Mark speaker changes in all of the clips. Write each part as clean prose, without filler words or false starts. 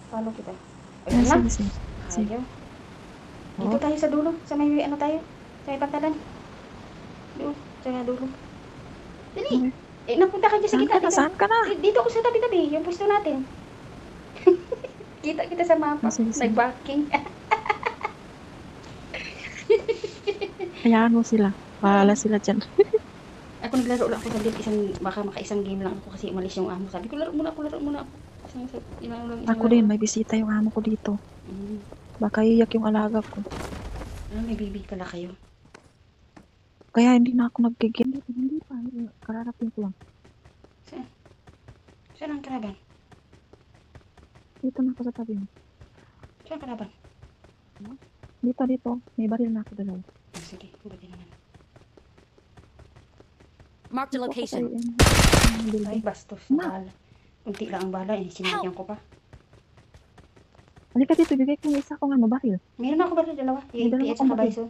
Speaker 1: Follow kita. Ayun na.
Speaker 2: Sige, sige. Sige.
Speaker 1: Ayaw. Dito tayo sa dulo. Sa may ano tayo. Sa may pantalan. Doon. Sa dulo. Dali.
Speaker 2: Okay.
Speaker 1: Napunta ka dyan sa
Speaker 2: Saan
Speaker 1: gitna.
Speaker 2: ka na? Saan ka na?
Speaker 1: Dito ako sa tabi-tabi. Yung pwesto natin. Kita kita sa mapa.
Speaker 2: Sige, sige.
Speaker 1: Nag-backing.
Speaker 2: Hayaan mo sila. Bahala sila dyan.
Speaker 1: Ako naglaro lang ako sa baka maka-isang game lang ako kasi umalis yung amo. Sabi ko, laro muna ako. Isang
Speaker 2: Ako din, may bisita yung amo ko dito. Baka iyak yung alaga ko.
Speaker 1: May bibig pala kayo.
Speaker 2: Kaya hindi na ako nag-game. Hindi pa. Kararating ko lang.
Speaker 1: Saan ang kalaban?
Speaker 2: Dito na ako sa tabi mo.
Speaker 1: Saan ang kalaban?
Speaker 2: Dito. May baril na ako dalawa.
Speaker 1: Sige, buti naman.
Speaker 3: Mark the location.
Speaker 1: Ay, bastos na bala. Unti lang ang bala, sinadyan ko pa.
Speaker 2: Halika dito, bigay ko yung isa kong baril.
Speaker 1: Meron ako bala dalawa.
Speaker 2: May dalawa
Speaker 1: UMP at
Speaker 2: akong
Speaker 1: saka
Speaker 2: baril.
Speaker 1: Bison.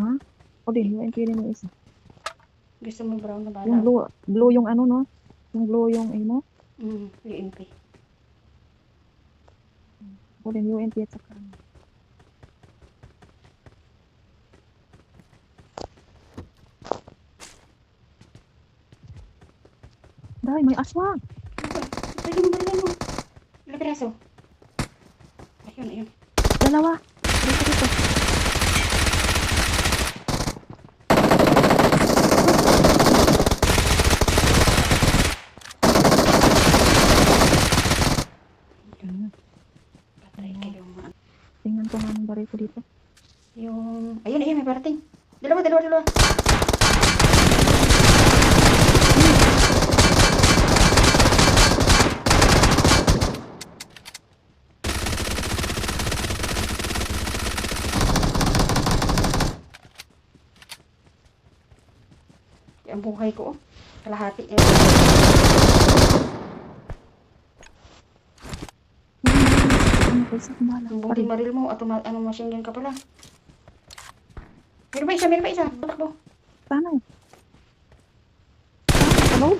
Speaker 2: Ha? O din, yung din yung isa.
Speaker 1: Gusto mo brown na bala?
Speaker 2: Yung blue yung ano, no? Yung blue yung ano?
Speaker 1: UMP.
Speaker 2: O din, UNT at saka ano. Dahil may aswang.
Speaker 1: Pwede mo bala mo. Ilang piraso? Ayun.
Speaker 2: Dalawa. Dito.
Speaker 1: Patay kayo mga.
Speaker 2: Tingnan ko nga ng baril ko dito.
Speaker 1: Ayun, may parating. Dalawa. Ang buhay ko, kalahati. Ang buti maril mo, ano machine gun ka pala. Meron pa isa. Takbo.
Speaker 2: Sana. Hello?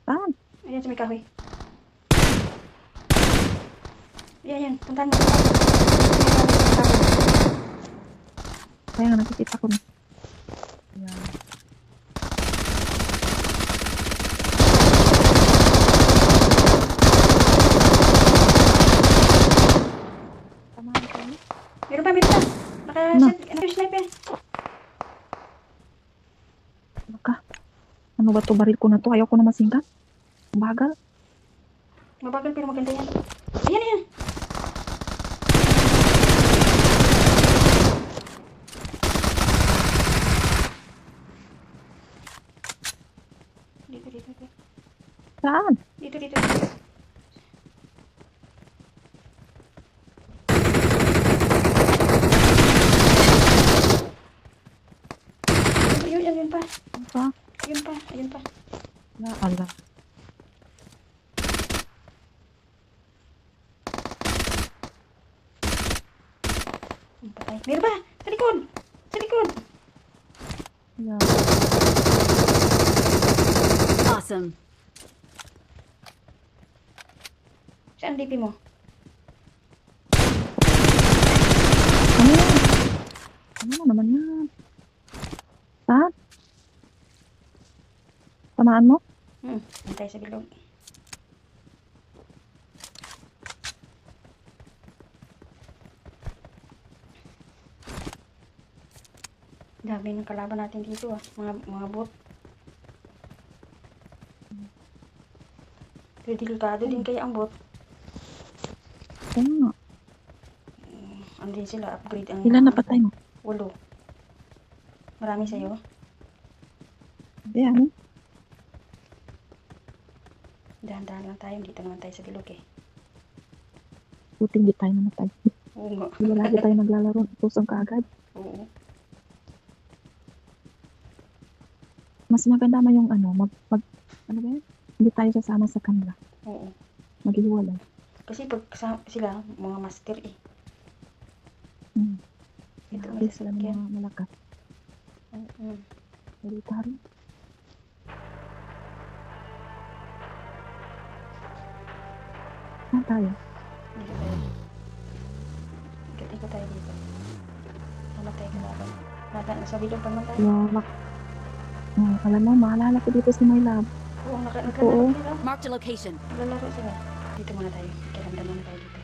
Speaker 2: Saan?
Speaker 1: Ayan sa may kahoy. Yan. Puntahan mo.
Speaker 2: Kaya nga nakikita ko na. Ayan. Tamahan ko na.
Speaker 1: Meron pa. Naka-snipe yan.
Speaker 2: Baka. Ano ba to? Baril ko na to. Ayaw ko na masingkat. Bagal.
Speaker 1: Mabagal pero maganda yan. Ayan. Dito.
Speaker 2: Saan?
Speaker 1: Dito. Ayun pa.
Speaker 2: Ano pa?
Speaker 1: Ayun pa.
Speaker 2: Ya Allah.
Speaker 1: Patay. Meron pa. Sa likod.
Speaker 2: Ya.
Speaker 3: Awesome.
Speaker 1: Saan DP mo?
Speaker 2: Ano yan? Ano naman yan? Saan? Tamaan mo?
Speaker 1: Antay sa bilog. Dami ng kalaban natin dito mga bot. Pero delikado din kaya ang bot.
Speaker 2: Kaya nga.
Speaker 1: Ano din sila, upgrade ang...
Speaker 2: Ilan napatay mo?
Speaker 1: 8. Marami sa'yo.
Speaker 2: Hindi, ano?
Speaker 1: Dahan-dahan lang tayo, dito naman tayo sa bilog eh.
Speaker 2: Buti hindi tayo namatay.
Speaker 1: Oo nga.
Speaker 2: Hindi lagi tayo naglalaro. Pusong kaagad.
Speaker 1: Oo.
Speaker 2: Mas maganda ma yung ano ba yan? Hindi tayo sasama sa kanila.
Speaker 1: Oo.
Speaker 2: Maghiwalay.
Speaker 1: Kasi pag sila, mga master eh. Ito
Speaker 2: Hindi sila ng mga malakas.
Speaker 1: Oo.
Speaker 2: Military. Saan tayo?
Speaker 1: Dito tayo. Ikot-ikot tayo dito. Hanap tayo kalaban. Nasa bilog pa naman tayo.
Speaker 2: Lawak. Alam mo, maalala ko dito si My Love.
Speaker 1: Oo,
Speaker 2: Oo.
Speaker 1: naglalaro sila.
Speaker 3: Marked a location.
Speaker 1: Naglalaro sila. Dito muna tayo. Kiramdam muna tayo dito.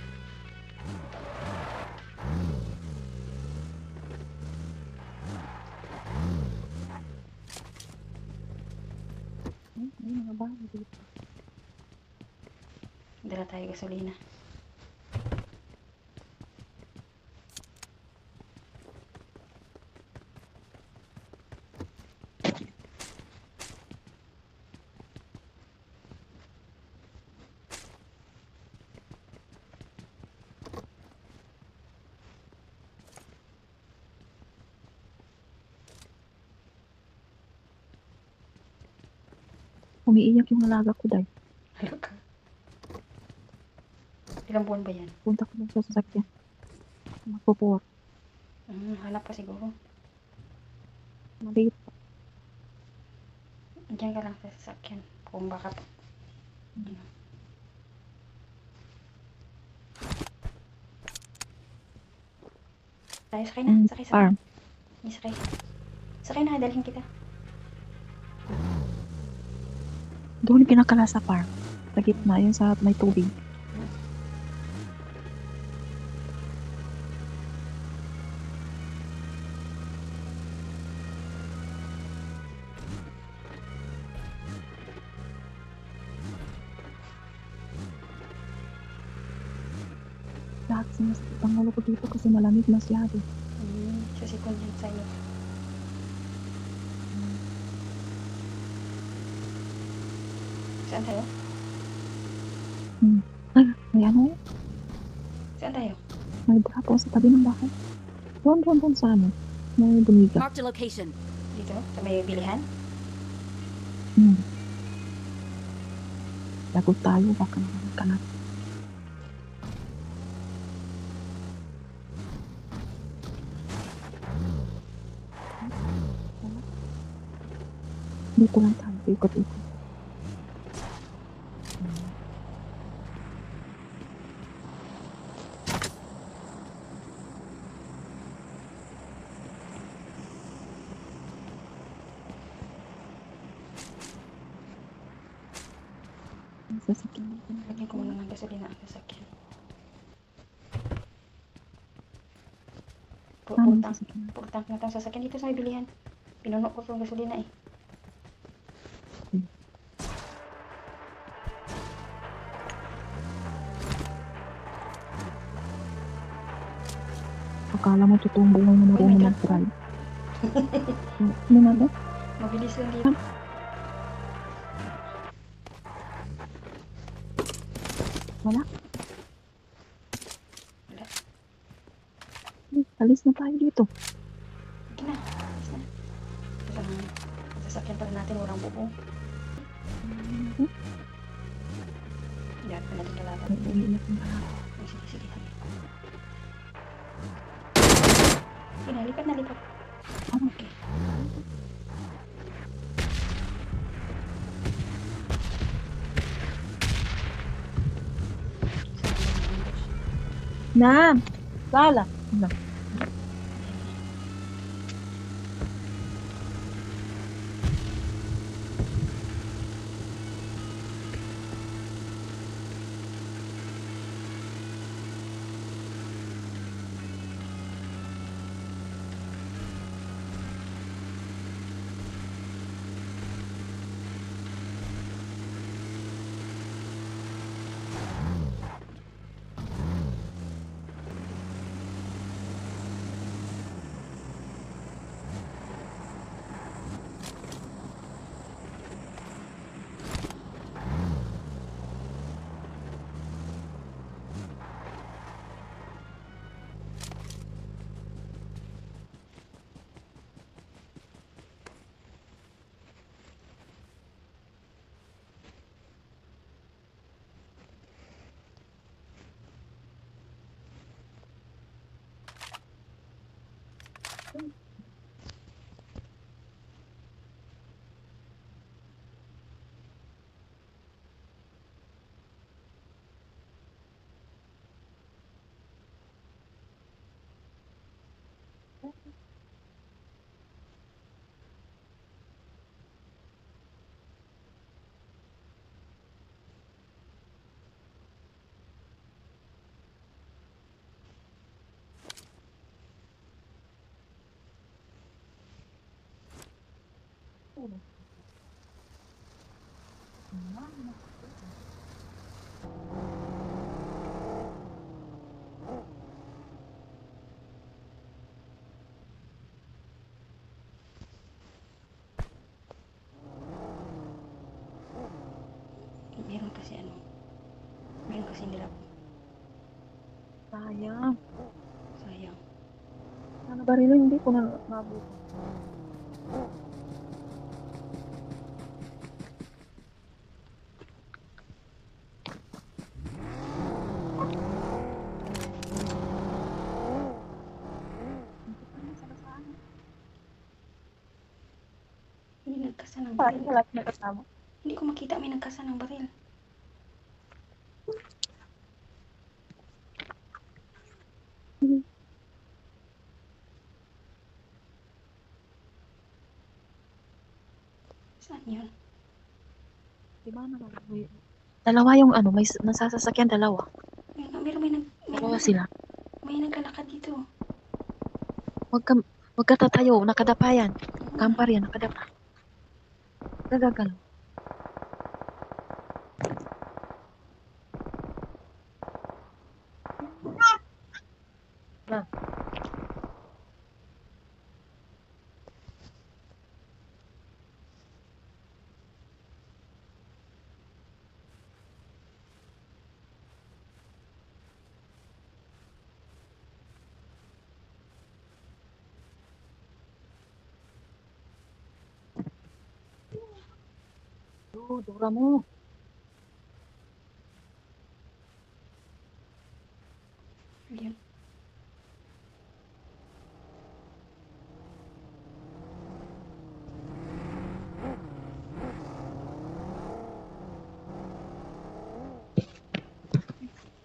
Speaker 2: May mga bahay dito.
Speaker 1: Dala tayo gasolina.
Speaker 2: Umiiyak yung alaga ko, Day.
Speaker 1: Halo ka. Ilang buwan ba yan?
Speaker 2: Punta ko lang sa sasakyan. Magpupor.
Speaker 1: Hanap ka siguro.
Speaker 2: Maliit.
Speaker 1: Diyan ka lang sa sasakyan. Kung baka ano. Tayo, sakay na. Sakay.
Speaker 2: Farm.
Speaker 1: Sakay. Sakay na, dalhin kita.
Speaker 2: Doon pinakala sa farm. Sa gitna, yun sa may tubig. Lahat sinasakit ang ulo ko dito kasi malamig masyado.
Speaker 1: Sa sikon yan sa'yo. Saan tayo?
Speaker 2: Ay, may ano eh.
Speaker 1: Saan tayo?
Speaker 2: May drapo sa tabi ng bahay. Doon sa ano. May bumiga.
Speaker 3: Marked a location.
Speaker 1: Dito? Sa may bilihan?
Speaker 2: Lagot tayo, baka naman ka na. Dito lang tayo, ikot-ikot. Sasakyan dito.
Speaker 1: Lagyan ko muna ng gasolina ang sasakyan.
Speaker 2: Saan ang
Speaker 1: Purtang.
Speaker 2: sasakyan?
Speaker 1: Purtang na itong sasakyan dito sa may bilihan. Pinuno ko itong gasolina eh.
Speaker 2: Akala mo totoong buhay na marunong
Speaker 1: my God.
Speaker 2: mag-drive. Ano na ba?
Speaker 1: Mabilis lang dito.
Speaker 2: Wala.
Speaker 1: Wala.
Speaker 2: Alis na tayo dito.
Speaker 1: Sige na. Alis na. Ito lang. Ang sasakyan pala natin walang bubong. Diyan pa natin kalaban.
Speaker 2: May umiiyak ng bala.
Speaker 1: Sige, sige. Sige na, lipat na, lipat. Okay.
Speaker 2: Na! Sala! Na.
Speaker 1: Meron kasi ano. Meron kasi nilap.
Speaker 2: Sayang.
Speaker 1: Sayang.
Speaker 2: Sana barilo, hindi ko na mabuto.
Speaker 1: Hindi nagkasa ng
Speaker 2: Paano
Speaker 1: baril.
Speaker 2: sa lahat na kasama?
Speaker 1: Hindi ko makita may nagkasa ng baril. Saan yun?
Speaker 2: Diba naman? Dalawa yung ano, may nasasakyan dalawa.
Speaker 1: Meron
Speaker 2: Dalawa sila.
Speaker 1: may naglalakad dito.
Speaker 2: Huwag ka tatayo, nakadapa yan. Kampar yan, nakadapa. Gagagal. Na. Dura mo.
Speaker 1: Yun.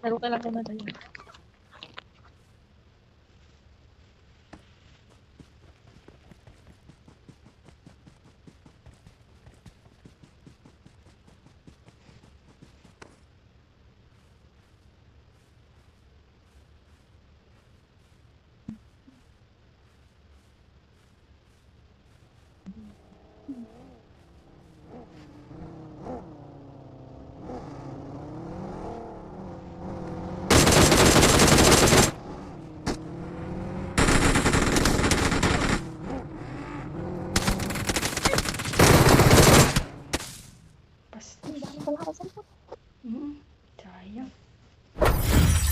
Speaker 2: Laro ka lang naman tayo.
Speaker 1: Basta.
Speaker 2: Ang dami pala ako sa
Speaker 1: Sayang.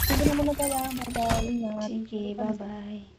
Speaker 2: Hindi naman nagkaya, madaling na.
Speaker 1: Sige, bye-bye.